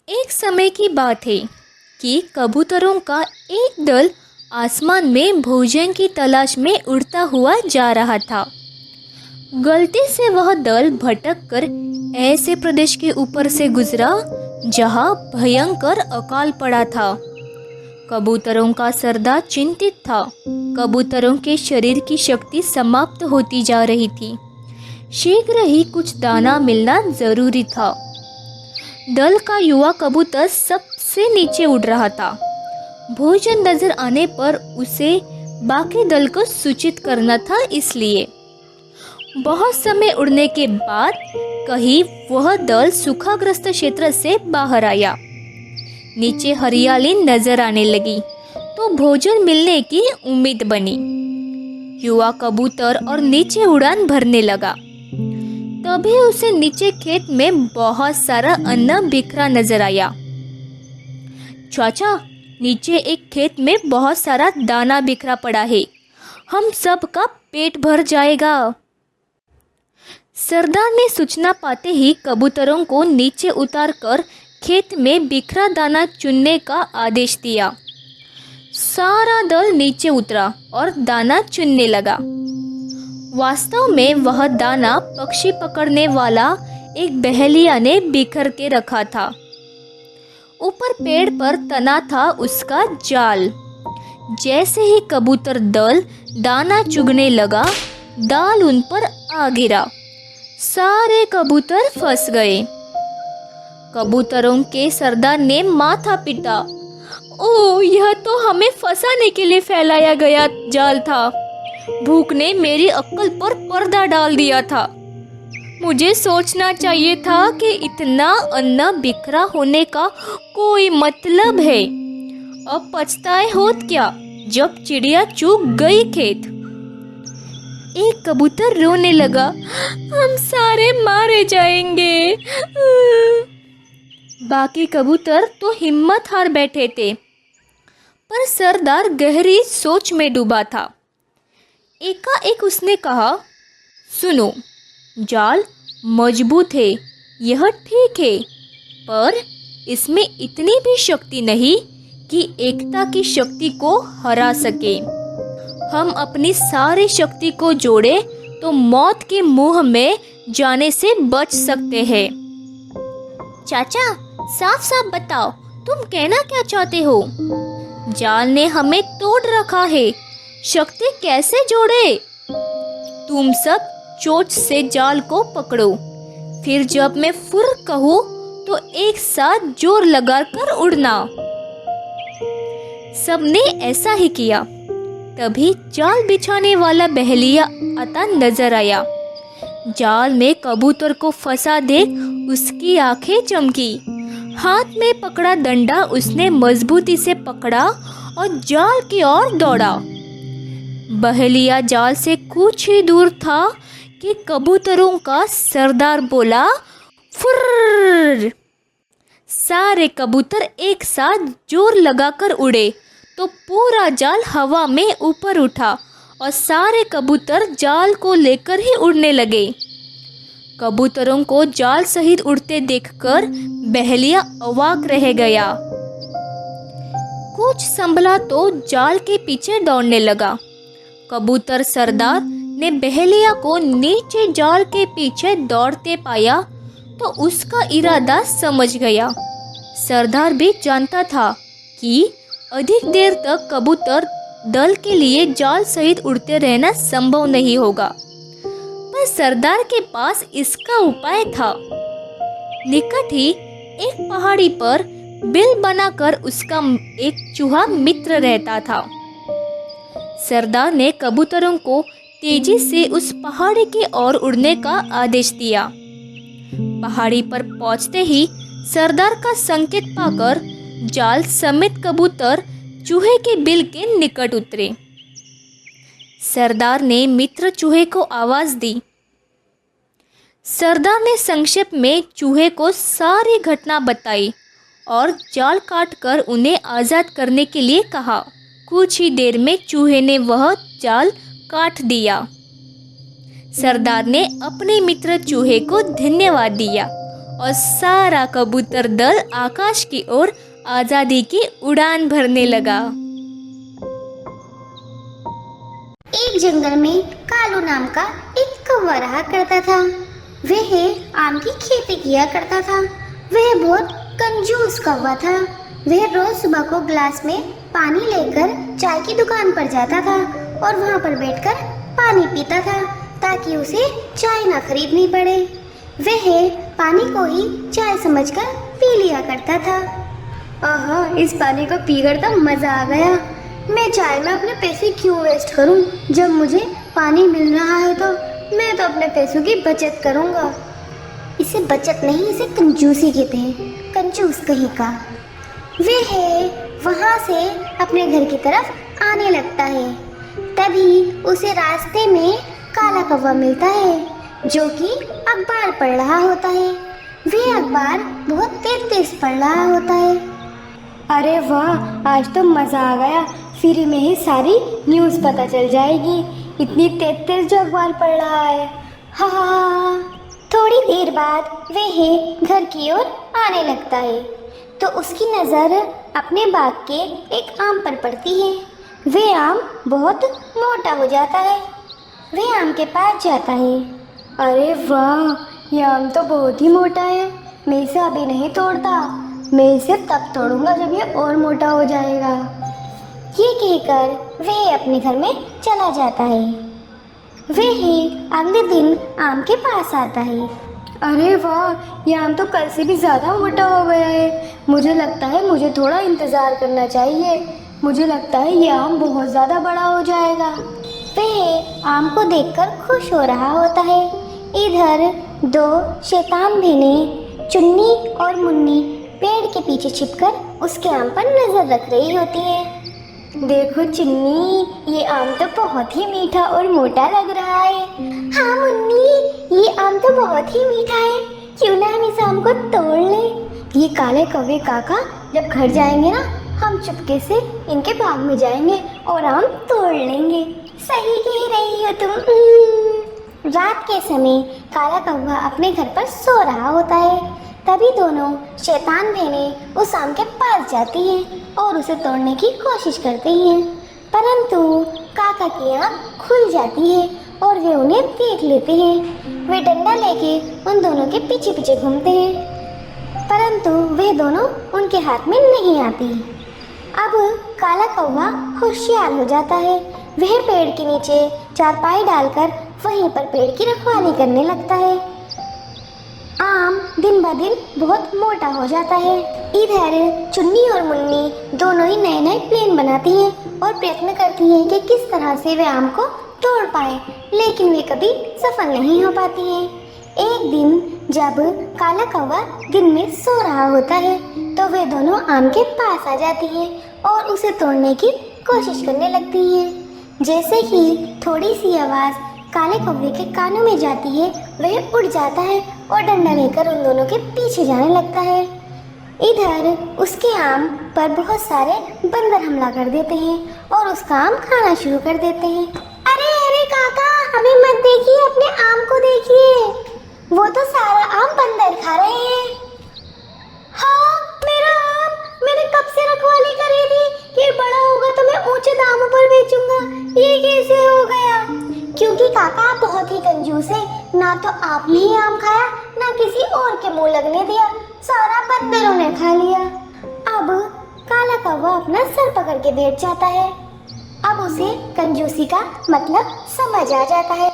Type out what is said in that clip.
एक समय की बात है कि कबूतरों का एक दल आसमान में भोजन की तलाश में उड़ता हुआ जा रहा था। गलती से वह दल भटक कर ऐसे प्रदेश के ऊपर से गुजरा जहां भयंकर अकाल पड़ा था। कबूतरों का सरदार चिंतित था। कबूतरों के शरीर की शक्ति समाप्त होती जा रही थी। शीघ्र ही कुछ दाना मिलना जरूरी था। दल का युवा कबूतर सबसे नीचे उड़ रहा था। भोजन नजर आने पर उसे बाकी दल को सूचित करना था, इसलिए बहुत समय उड़ने के बाद कहीं वह दल सूखाग्रस्त क्षेत्र से बाहर आया। नीचे हरियाली नजर आने लगी तो भोजन मिलने की उम्मीद बनी। युवा कबूतर और नीचे उड़ान भरने लगा। तभी उसे नीचे खेत में बहुत सारा अन्न बिखरा नजर आया। चाचा, नीचे एक खेत में बहुत सारा दाना बिखरा पड़ा है, हम सब का पेट भर जाएगा। सरदार ने सूचना पाते ही कबूतरों को नीचे उतारकर खेत में बिखरा दाना चुनने का आदेश दिया। सारा दल नीचे उतरा और दाना चुनने लगा। वास्तव में वह दाना पक्षी पकड़ने वाला एक बहेलिया ने बिखर के रखा था। ऊपर पेड़ पर तना था उसका जाल। जैसे ही कबूतर दल दाना चुगने लगा, दाल उन पर आ गिरा। सारे कबूतर फंस गए। कबूतरों के सरदार ने माथा पीटा। ओह, यह तो हमें फंसाने के लिए फैलाया गया जाल था। भूख ने मेरी अक्ल पर पर्दा डाल दिया था। मुझे सोचना चाहिए था कि इतना अन्न बिखरा होने का कोई मतलब है। अब पछताए होत क्या जब चिड़िया चूक गई खेत। एक कबूतर रोने लगा, हम सारे मारे जाएंगे। बाकी कबूतर तो हिम्मत हार बैठे थे, पर सरदार गहरी सोच में डूबा था। एकाएक उसने कहा, सुनो, जाल मजबूत है, यह ठीक है, पर इसमें इतनी भी शक्ति नहीं कि एकता की शक्ति को हरा सके। हम अपनी सारी शक्ति को जोड़े तो मौत के मुंह में जाने से बच सकते हैं। चाचा, साफ साफ बताओ, तुम कहना क्या चाहते हो? जाल ने हमें तोड़ रखा है, शक्ति कैसे जोड़े? तुम सब चोंच से जाल को पकड़ो, फिर जब मैं फुर कहूँ तो एक साथ जोर लगाकर उड़ना। सबने ऐसा ही किया। तभी जाल बिछाने वाला बहेलिया आता नजर आया। जाल में कबूतर को फंसा देख उसकी आंखें चमकी। हाथ में पकड़ा डंडा उसने मजबूती से पकड़ा और जाल की ओर दौड़ा। बहेलिया जाल से कुछ ही दूर था कि कबूतरों का सरदार बोला, फुर्र। सारे कबूतर एक साथ जोर लगाकर उड़े तो पूरा जाल हवा में ऊपर उठा और सारे कबूतर जाल को लेकर ही उड़ने लगे। कबूतरों को जाल सहित उड़ते देखकर बहेलिया अवाक रह गया। कुछ संभला तो जाल के पीछे दौड़ने लगा। कबूतर सरदार ने बहेलिया को नीचे जाल के पीछे दौड़ते पाया तो उसका इरादा समझ गया। सरदार भी जानता था कि अधिक देर तक कबूतर दल के लिए जाल सहित उड़ते रहना संभव नहीं होगा, पर सरदार के पास इसका उपाय था। निकट ही एक पहाड़ी पर बिल बनाकर उसका एक चूहा मित्र रहता था। सरदार ने कबूतरों को तेजी से उस पहाड़ी की ओर उड़ने का आदेश दिया। पहाड़ी पर पहुंचते ही सरदार का संकेत पाकर जाल समेत कबूतर चूहे के बिल के निकट उतरे। सरदार ने मित्र चूहे को आवाज दी। सरदार ने संक्षेप में चूहे को सारी घटना बताई और जाल काटकर उन्हें आजाद करने के लिए कहा। कुछ ही देर में चूहे ने वह जाल काट दिया। सरदार ने अपने मित्र चूहे को धन्यवाद दिया और सारा कबूतर दल आकाश की ओर आजादी की उड़ान भरने लगा। एक जंगल में कालू नाम का एक कौवा रहा करता था। वह आम की खेती किया करता था। वह बहुत कंजूस कौवा था। वह रोज सुबह को गिलास में पानी लेकर चाय की दुकान पर जाता था और वहाँ पर बैठकर पानी पीता था ताकि उसे चाय ना खरीदनी पड़े। वह पानी को ही चाय समझकर पी लिया करता था। आहा, इस पानी को पीकर तो मजा आ गया। मैं चाय में अपने पैसे क्यों वेस्ट करूं? जब मुझे पानी मिल रहा है तो मैं तो अपने पैसों की बचत करूंगा। इसे बचत नहीं, इसे कंजूसी कहते हैं, कंजूस कहीं का। वह वहाँ से अपने घर की तरफ आने लगता है। तभी उसे रास्ते में काला कौवा मिलता है जो कि अखबार पढ़ रहा होता है। वह अखबार बहुत तेज पढ़ रहा होता है। अरे वाह, आज तो मज़ा आ गया। फ्री में ही सारी न्यूज़ पता चल जाएगी। इतनी तेज जो अखबार पढ़ रहा है। हाँ। थोड़ी देर बाद वह घर की ओर आने लगता है तो उसकी नज़र अपने बाग के एक आम पर पड़ती है। वह आम बहुत मोटा हो जाता है। वह आम के पास जाता है। अरे वाह, यह आम तो बहुत ही मोटा है। मैं इसे अभी नहीं तोड़ता, मैं इसे तब तोड़ूंगा जब ये और मोटा हो जाएगा। ये कहकर वह अपने घर में चला जाता है। वह अगले दिन आम के पास आता है। अरे वाह, ये आम तो कल से भी ज़्यादा मोटा हो गया है। मुझे लगता है मुझे थोड़ा इंतज़ार करना चाहिए। मुझे लगता है ये आम बहुत ज़्यादा बड़ा हो जाएगा। वह आम को देखकर खुश हो रहा होता है। इधर दो शैतान भेड़ें चुन्नी और मुन्नी पेड़ के पीछे छिपकर उसके आम पर नज़र रख रही होती है। देखो चुन्नी, ये आम तो बहुत ही मीठा और मोटा लग रहा है। हाँ मुन्नी, ये आम तो बहुत ही मीठा है। क्यों ना हम इस आम को तोड़ लें? ये काले कौवे काका जब घर जाएंगे ना, हम चुपके से इनके बाग में जाएंगे और आम तोड़ लेंगे। सही कह रही हो तुम। रात के समय काला कौवा अपने घर पर सो रहा होता है। तभी दोनों शैतान भेड़ें उस आम के पास जाती हैं और उसे तोड़ने की कोशिश करती हैं, परंतु काका की आँख खुल जाती है और वे उन्हें देख लेते हैं। वे डंडा लेके उन दोनों के पीछे पीछे घूमते हैं, परंतु वे दोनों उनके हाथ में नहीं आती। अब काला कौवा होशियार हो जाता है। वह पेड़ के नीचे चारपाई डालकर वहीं पर पेड़ की रखवाली करने लगता है। आम दिन ब दिन बहुत मोटा हो जाता है। इधर चुन्नी और मुन्नी दोनों ही नए नए प्लान बनाती हैं और प्रयत्न करती हैं कि किस तरह से वे आम को तोड़ पाए, लेकिन वे कभी सफल नहीं हो पाती हैं। एक दिन जब काला कौवा दिन में सो रहा होता है तो वे दोनों आम के पास आ जाती हैं और उसे तोड़ने की कोशिश करने लगती हैं। जैसे ही थोड़ी सी आवाज़ काले कौवे के कानों में जाती है, वह उड़ जाता है और डंडा लेकर उन दोनों के पीछे जाने लगता है। इधर उसके आम पर बहुत सारे बंदर हमला कर देते हैं और उसका आम खाना शुरू कर देते हैं। अरे अरे काका, हमें मत देखिए, अपने आम को देखिए, वो तो सारा आम बंदर खा रहे हैं। हाँ, मेरा आम, मैंने कब से रखवाली करी थी कि बड़ा होगा तो मैं ऊंचे दामों पर बेचूंगा। ये कैसे हो गया? क्योंकि काका आप बहुत ही कंजूस है। ना तो आपने ही आम खाया, ना किसी और के मुंह लगने दिया, सारा बंदरों ने खा लिया। अब काला कौवा अपना सर पकड़ के बैठ जाता है। अब उसे कंजूसी का मतलब समझ आ जाता है।